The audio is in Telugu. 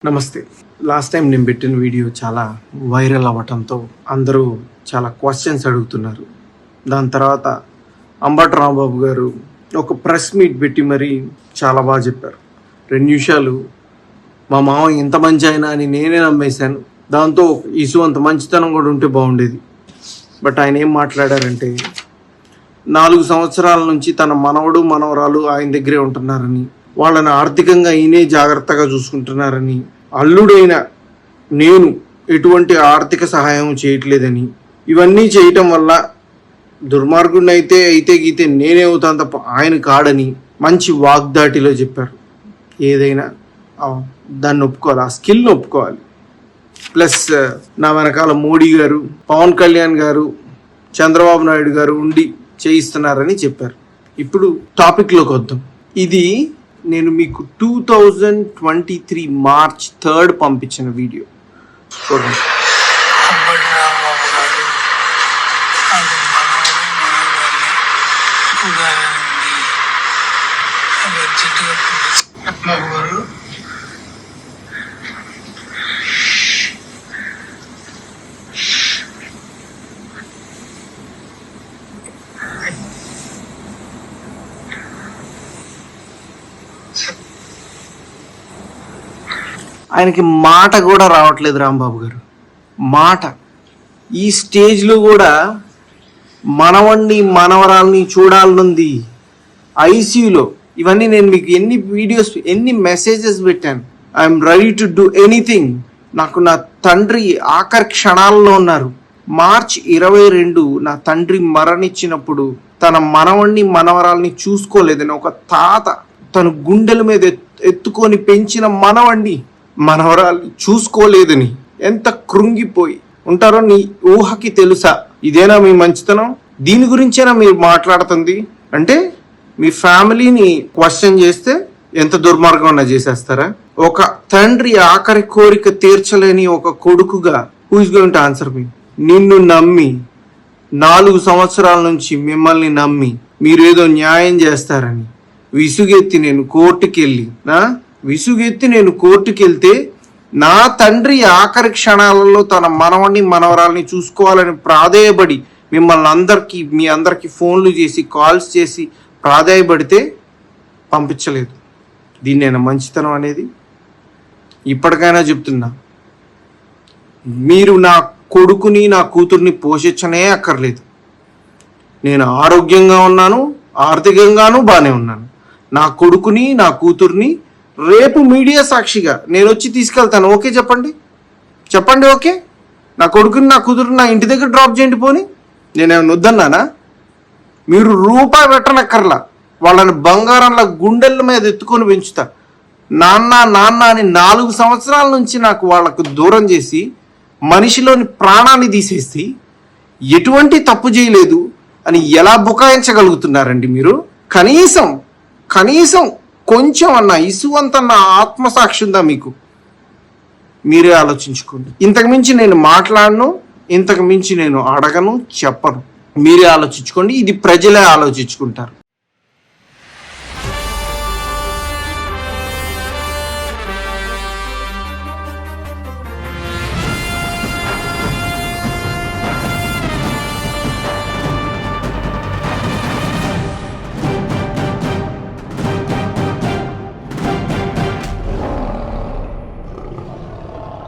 నమస్తే. లాస్ట్ టైం నేను పెట్టిన వీడియో చాలా వైరల్ అవ్వటంతో అందరూ చాలా క్వశ్చన్స్ అడుగుతున్నారు. దాని తర్వాత అంబటి రాంబాబు గారు ఒక ప్రెస్ మీట్ పెట్టి మరీ చాలా బాగా చెప్పారు. 2 నిమిషాలు మా మామ ఇంత మంచి అయినా అని నేనే నమ్మేశాను. దాంతో ఇసు అంత మంచితనం కూడా ఉంటే బాగుండేది. బట్ ఆయన ఏం మాట్లాడారంటే 4 సంవత్సరాల నుంచి తన మనవడు మనవరాలు ఆయన దగ్గరే ఉంటున్నారని, వాళ్ళని ఆర్థికంగా ఈయనే జాగ్రత్తగా చూసుకుంటున్నారని, అల్లుడైన నేను ఎటువంటి ఆర్థిక సహాయం చేయట్లేదని, ఇవన్నీ చేయటం వల్ల దుర్మార్గుడిని అయితే గీతే నేనే అవుతాను తప్ప ఆయన కాడని మంచి వాగ్దాటిలో చెప్పారు. ఏదైనా దాన్ని ఒప్పుకోవాలి, ఆ స్కిల్ని ఒప్పుకోవాలి. ప్లస్ నా వెనకాల మోడీ గారు, పవన్ కళ్యాణ్ గారు, చంద్రబాబు నాయుడు గారు ఉండి చేయిస్తున్నారని చెప్పారు. ఇప్పుడు టాపిక్లోకి వద్దాం. ఇది నేను మీకు 2023 మార్చ్ 3 పంపించిన వీడియో చూడండి. ఆయనకి మాట కూడా రావట్లేదు రాంబాబు గారు. మాట ఈ స్టేజ్లో కూడా మనవణ్ణి మనవరాల్ని చూడాలనుంది ఐసీయూలో. ఇవన్నీ నేను మీకు ఎన్ని వీడియోస్ ఎన్ని మెసేజెస్ పెట్టాను. I'm ready to do anything. నాకు నా తండ్రి ఆఖరి క్షణాల్లో ఉన్నారు. మార్చ్ 22 నా తండ్రి మరణించినప్పుడు తన మనవణ్ణి మనవరాల్ని చూసుకోలేదని ఒక తాత తన గుండెల మీద ఎత్తుకొని పెంచిన మనవణ్ణి మనవరాల్ని చూసుకోలేదని ఎంత కృంగిపోయి ఉంటారో నీ ఊహకి తెలుసా? ఇదేనా మీ మంచితనం? దీని గురించేనా మీరు మాట్లాడుతుంది? అంటే మీ ఫ్యామిలీని క్వశ్చన్ చేస్తే ఎంత దుర్మార్గం చేసేస్తారా? ఒక తండ్రి ఆఖరి కోరిక తీర్చలేని ఒక కొడుకుగా who is going to answer me? నిన్ను నమ్మి 4 సంవత్సరాల నుంచి మిమ్మల్ని నమ్మి మీరేదో న్యాయం చేస్తారని విసుగెత్తి నేను కోర్టుకి వెళ్తే నా తండ్రి ఆఖరి క్షణాలలో తన మనవణ్ణి మనవరాల్ని చూసుకోవాలని ప్రాధేయపడి మీ అందరికీ ఫోన్లు చేసి కాల్స్ చేసి ప్రాధేయపడితే పంపించలేదు. దీన్నేనా మంచితనం అనేది? ఇప్పటికైనా చెప్తున్నా, మీరు నా కొడుకుని నా కూతుర్ని పోషించనే అక్కర్లేదు. నేను ఆరోగ్యంగా ఉన్నాను, ఆర్థికంగానూ బాగానే ఉన్నాను. నా కొడుకుని నా కూతుర్ని రేపు మీడియా సాక్షిగా నేను వచ్చి తీసుకెళ్తాను. ఓకే చెప్పండి. ఓకే, నా కొడుకుని నా కూతురు నా ఇంటి దగ్గర డ్రాప్ చేయండి. పోని నేనేమన్నా వద్దన్నానా? మీరు రూపాయి పెట్టనక్కర్లా. వాళ్ళని బంగారంలా గుండెల మీద ఎత్తుకొని పెంచుతా. నాన్న అని 4 సంవత్సరాల నుంచి నాకు వాళ్ళకు దూరం చేసి మనిషిలోని ప్రాణాన్ని తీసేసి ఎటువంటి తప్పు చేయలేదు అని ఎలా బుకాయించగలుగుతున్నారండి మీరు? కనీసం కొంచెం అన్న ఇసువంతన్న ఆత్మసాక్షి ఉందా మీకు? మీరే ఆలోచించుకోండి. ఇంతకుమించి నేను మాట్లాడను, ఇంతకుమించి నేను అడగను, చెప్పను. మీరే ఆలోచించుకోండి. ఇది ప్రజలే ఆలోచించుకుంటారు.